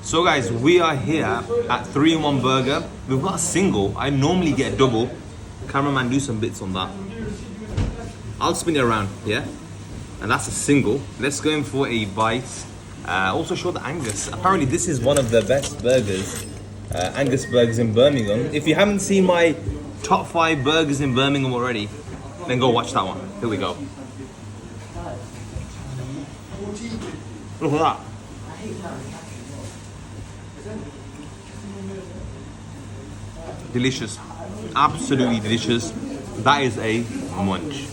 So guys, we are here at 3-in-1 Burger. We've got a single. I normally get a double. Cameraman, do some bits on that. I'll spin it around, yeah? And that's a single. Let's go in for a bite. Also show the Angus. Apparently this is one of the best burgers. Angus burgers in Birmingham. If you haven't seen my top 5 burgers in Birmingham already, then go watch that one. Here we go. Look at that. Delicious. Absolutely delicious. That is a munch.